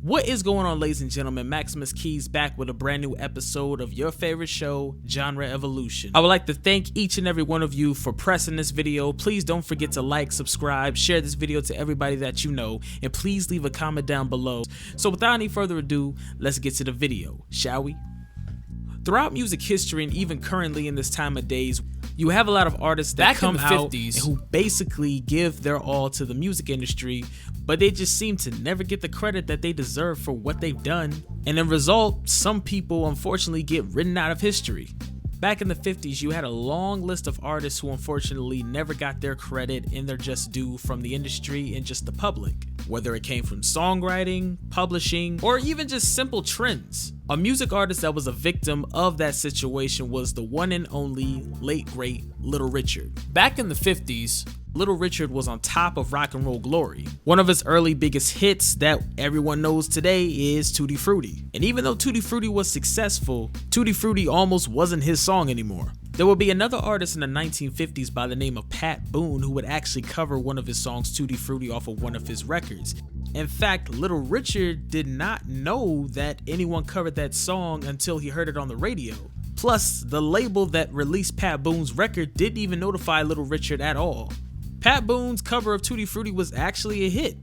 What is going on, ladies and gentlemen? Maximus Keys back with a brand new episode of your favorite show, Genre Evolution. I would like to thank each and every one of you for pressing this video. Please don't forget to like, subscribe, share this video to everybody that you know, and please leave a comment down below. So without any further ado, let's get to the video, shall we? Throughout music history and even currently in this time of days, you have a lot of artists that come out and who basically give their all to the music industry, but they just seem to never get the credit that they deserve for what they've done. And in result, some people unfortunately get written out of history. Back in the 50s, you had a long list of artists who unfortunately never got their credit and their just due from the industry and just the public, whether it came from songwriting, publishing, or even just simple trends. A music artist that was a victim of that situation was the one and only late great Little Richard. Back in the 50s, Little Richard was on top of rock and roll glory. One of his early biggest hits that everyone knows today is Tutti Frutti. And even though Tutti Frutti was successful, Tutti Frutti almost wasn't his song anymore. There would be another artist in the 1950s by the name of Pat Boone who would actually cover one of his songs, Tutti Frutti, off of one of his records. In fact, Little Richard did not know that anyone covered that song until he heard it on the radio. Plus, the label that released Pat Boone's record didn't even notify Little Richard at all. Pat Boone's cover of Tutti Frutti was actually a hit,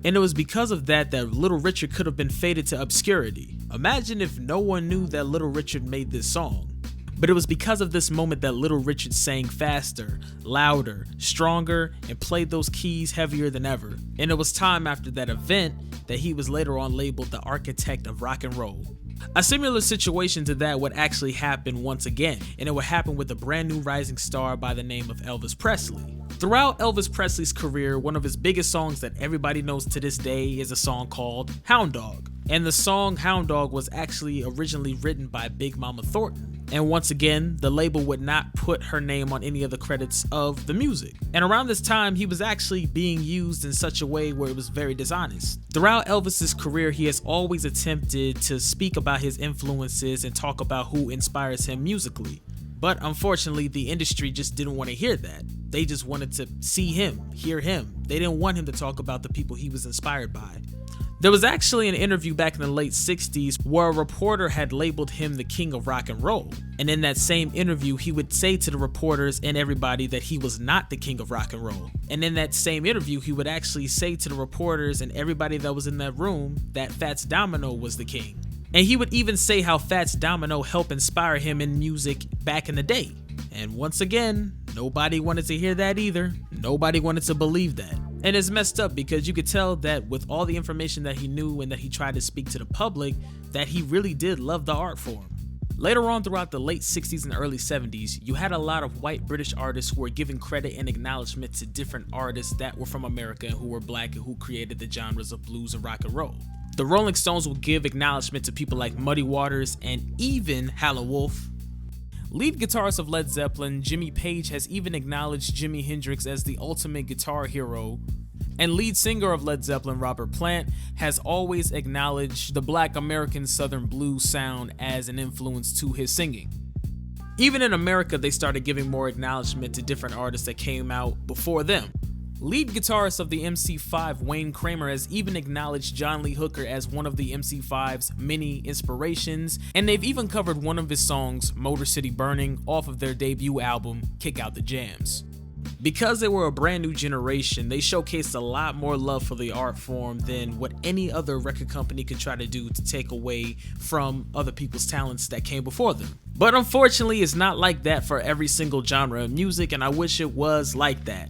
and it was because of that Little Richard could have been faded to obscurity. Imagine if no one knew that Little Richard made this song. But it was because of this moment that Little Richard sang faster, louder, stronger, and played those keys heavier than ever. And it was time after that event that he was later on labeled the architect of rock and roll. A similar situation to that would actually happen once again, and it would happen with a brand new rising star by the name of Elvis Presley. Throughout Elvis Presley's career, one of his biggest songs that everybody knows to this day is a song called Hound Dog. And the song Hound Dog was actually originally written by Big Mama Thornton. And once again, the label would not put her name on any of the credits of the music. And around this time, he was actually being used in such a way where it was very dishonest. Throughout Elvis's career, he has always attempted to speak about his influences and talk about who inspires him musically. But unfortunately, the industry just didn't want to hear that. They just wanted to see him, hear him. They didn't want him to talk about the people he was inspired by. There was actually an interview back in the late 60s where a reporter had labeled him the king of rock and roll. And in that same interview, he would say to the reporters and everybody that he was not the king of rock and roll. And in that same interview, he would actually say to the reporters and everybody that was in that room that Fats Domino was the king. And he would even say how Fats Domino helped inspire him in music back in the day. And once again, nobody wanted to hear that either. Nobody wanted to believe that. And it's messed up because you could tell that with all the information that he knew and that he tried to speak to the public, that he really did love the art form. Later on throughout the late 60s and early 70s, you had a lot of white British artists who were giving credit and acknowledgement to different artists that were from America and who were black and who created the genres of blues and rock and roll. The Rolling Stones will give acknowledgement to people like Muddy Waters and even Howlin' Wolf. Lead guitarist of Led Zeppelin, Jimmy Page, has even acknowledged Jimi Hendrix as the ultimate guitar hero. And lead singer of Led Zeppelin, Robert Plant, has always acknowledged the Black American Southern blues sound as an influence to his singing. Even in America, they started giving more acknowledgement to different artists that came out before them. Lead guitarist of the MC5, Wayne Kramer, has even acknowledged John Lee Hooker as one of the MC5's many inspirations, and they've even covered one of his songs, Motor City Burning, off of their debut album, Kick Out the Jams. Because they were a brand new generation, they showcased a lot more love for the art form than what any other record company could try to do to take away from other people's talents that came before them. But unfortunately, it's not like that for every single genre of music, and I wish it was like that.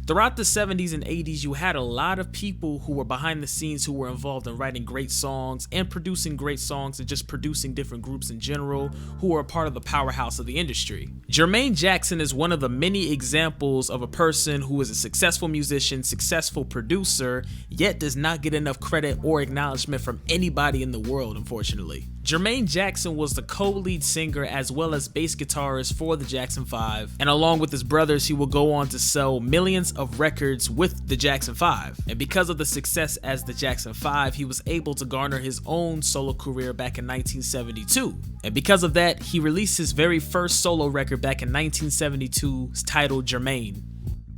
Throughout the 70s and 80s, you had a lot of people who were behind the scenes who were involved in writing great songs and producing great songs and just producing different groups in general who were a part of the powerhouse of the industry. Jermaine Jackson is one of the many examples of a person who is a successful musician, successful producer, yet does not get enough credit or acknowledgement from anybody in the world, unfortunately. Jermaine Jackson was the co-lead singer as well as bass guitarist for the Jackson 5, and along with his brothers, he will go on to sell millions of records with the Jackson 5. And because of the success as the Jackson 5, he was able to garner his own solo career back in 1972. And because of that, he released his very first solo record back in 1972 titled Jermaine.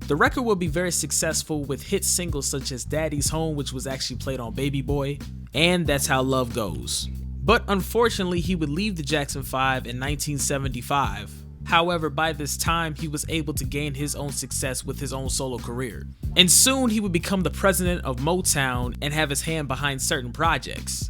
The record would be very successful with hit singles such as Daddy's Home, which was actually played on Baby Boy, and That's How Love Goes. But unfortunately, he would leave the Jackson 5 in 1975. However, by this time, he was able to gain his own success with his own solo career. And soon he would become the president of Motown and have his hand behind certain projects.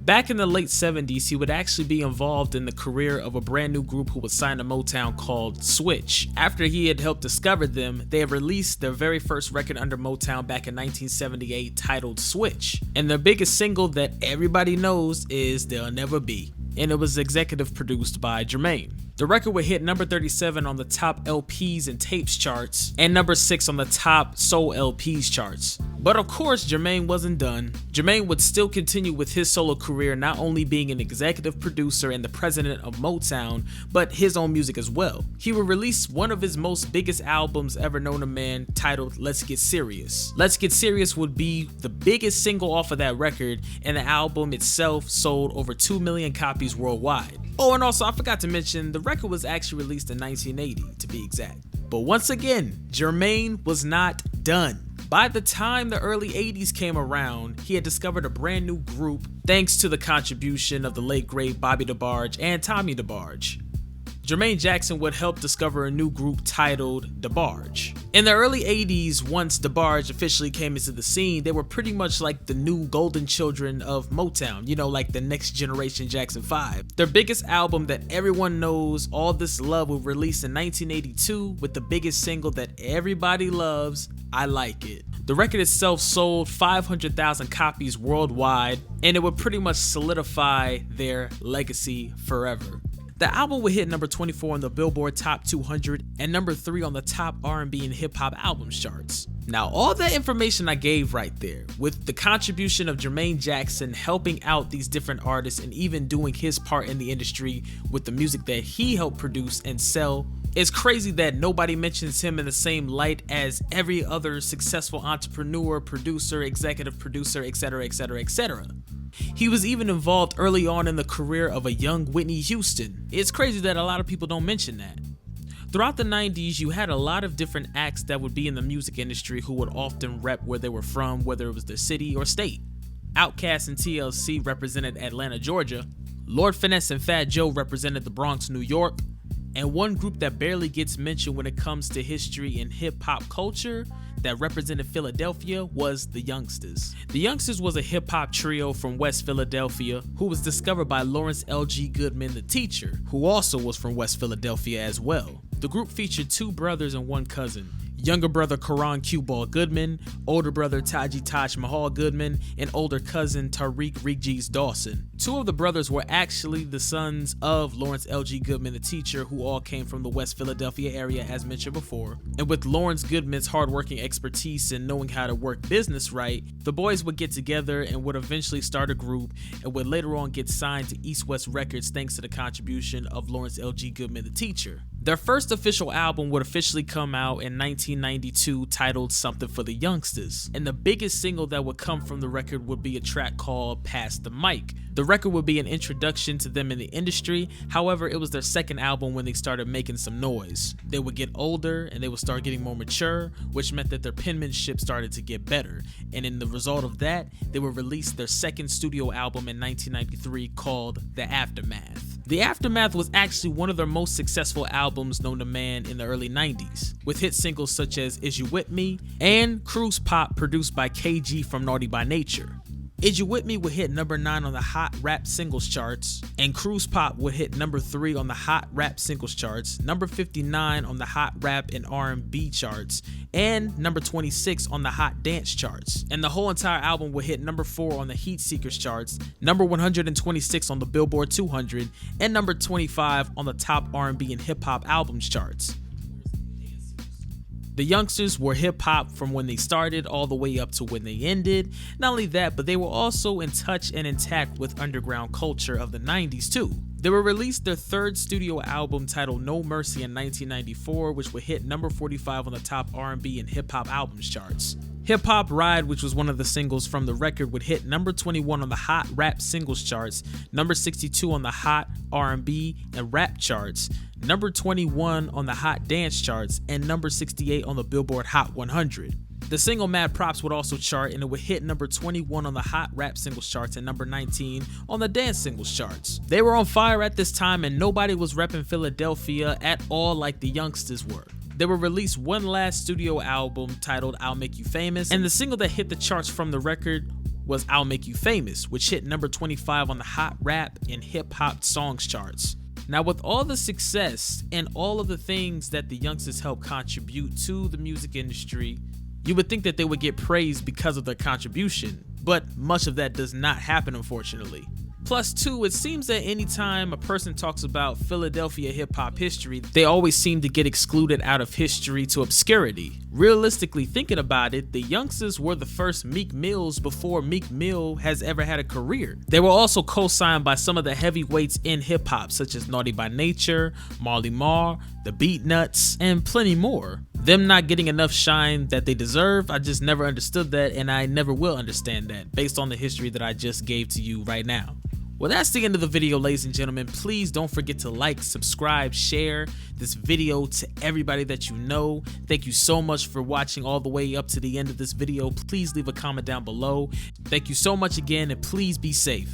Back in the late 70s, he would actually be involved in the career of a brand new group who was signed to Motown called Switch. After he had helped discover them, they have released their very first record under Motown back in 1978 titled Switch. And their biggest single that everybody knows is There'll Never Be. And it was executive produced by Jermaine. The record would hit number 37 on the top LPs and tapes charts and number 6 on the top soul LPs charts. But of course, Jermaine wasn't done. Jermaine would still continue with his solo career, not only being an executive producer and the president of Motown, but his own music as well. He would release one of his most biggest albums ever known to man, titled Let's Get Serious. Let's Get Serious would be the biggest single off of that record, and the album itself sold over 2 million copies worldwide. Oh, and also I forgot to mention, the record was actually released in 1980 to be exact. But once again, Jermaine was not done. By the time the early 80s came around, he had discovered a brand new group thanks to the contribution of the late great Bobby DeBarge and Tommy DeBarge. Jermaine Jackson would help discover a new group titled DeBarge. In the early 80s, once DeBarge officially came into the scene, they were pretty much like the new golden children of Motown, you know, like the next generation Jackson 5. Their biggest album that everyone knows, All This Love, was released in 1982 with the biggest single that everybody loves, I Like It. The record itself sold 500,000 copies worldwide, and it would pretty much solidify their legacy forever. The album would hit number 24 on the Billboard Top 200 and number 3 on the top R&B and hip hop albums charts. Now, all that information I gave right there, with the contribution of Jermaine Jackson helping out these different artists and even doing his part in the industry with the music that he helped produce and sell, it's crazy that nobody mentions him in the same light as every other successful entrepreneur, producer, executive producer, etc., etc., etc. He was even involved early on in the career of a young Whitney Houston. It's crazy that a lot of people don't mention that. Throughout the 90s, you had a lot of different acts that would be in the music industry who would often rep where they were from, whether it was their city or state. Outkast and TLC represented Atlanta, Georgia. Lord Finesse and Fat Joe represented the Bronx, New York. And one group that barely gets mentioned when it comes to history and hip-hop culture that represented Philadelphia was the Youngsters. The Youngsters was a hip-hop trio from West Philadelphia who was discovered by Lawrence L.G. Goodman, the teacher, who also was from West Philadelphia as well. The group featured 2 brothers and 1 cousin. Younger brother Karan Q-Ball Goodman, older brother Taji Taj Mahal Goodman, and older cousin Tariq Rigjees Dawson. 2 of the brothers were actually the sons of Lawrence L.G. Goodman, the teacher, who all came from the West Philadelphia area as mentioned before. And with Lawrence Goodman's hardworking expertise and knowing how to work business right, the boys would get together and would eventually start a group and would later on get signed to East West Records thanks to the contribution of Lawrence L.G. Goodman, the teacher. Their first official album would officially come out in 1992 titled Something for the Youngsters, and the biggest single that would come from the record would be a track called Pass the Mic. The record would be an introduction to them in the industry, however it was their second album when they started making some noise. They would get older and they would start getting more mature, which meant that their penmanship started to get better, and in the result of that, they would release their second studio album in 1993 called The Aftermath. The Aftermath was actually one of their most successful albums known to man in the early 90s, with hit singles such as Is You With Me and Cruise Pop produced by KG from Naughty by Nature. Is You With Me would hit number 9 on the Hot Rap Singles charts, and Cruise Pop would hit number 3 on the Hot Rap Singles charts, number 59 on the Hot Rap and R&B charts, and number 26 on the Hot Dance charts. And the whole entire album would hit number 4 on the Heat Seekers charts, number 126 on the Billboard 200, and number 25 on the top R&B and hip hop albums charts. The Youngsters were hip-hop from when they started all the way up to when they ended. Not only that, but they were also in touch and intact with underground culture of the 90s too. They would release their third studio album titled No Mercy in 1994, which would hit number 45 on the top R&B and hip-hop albums charts. Hip Hop Ride, which was one of the singles from the record, would hit number 21 on the Hot Rap Singles charts, number 62 on the Hot R&B and Rap charts, number 21 on the Hot Dance charts, and number 68 on the Billboard Hot 100. The single Mad Props would also chart, and it would hit number 21 on the Hot Rap Singles charts and number 19 on the Dance Singles charts. They were on fire at this time, and nobody was repping Philadelphia at all like the youngsters were. They would release one last studio album titled I'll Make You Famous, and the single that hit the charts from the record was I'll Make You Famous, which hit number 25 on the Hot Rap and Hip Hop Songs charts. Now, with all the success and all of the things that the youngsters helped contribute to the music industry, you would think that they would get praised because of their contribution, but much of that does not happen, unfortunately. Plus, too, it seems that anytime a person talks about Philadelphia hip-hop history, they always seem to get excluded out of history to obscurity. Realistically thinking about it, the youngsters were the first Meek Mills before Meek Mill has ever had a career. They were also co-signed by some of the heavyweights in hip-hop, such as Naughty by Nature, Marley Marl, the Beatnuts, and plenty more. Them not getting enough shine that they deserve, I just never understood that, and I never will understand that, based on the history that I just gave to you right now. Well, that's the end of the video, ladies and gentlemen. Please don't forget to like, subscribe, share this video to everybody that you know. Thank you so much for watching all the way up to the end of this video. Please leave a comment down below. Thank you so much again, and please be safe.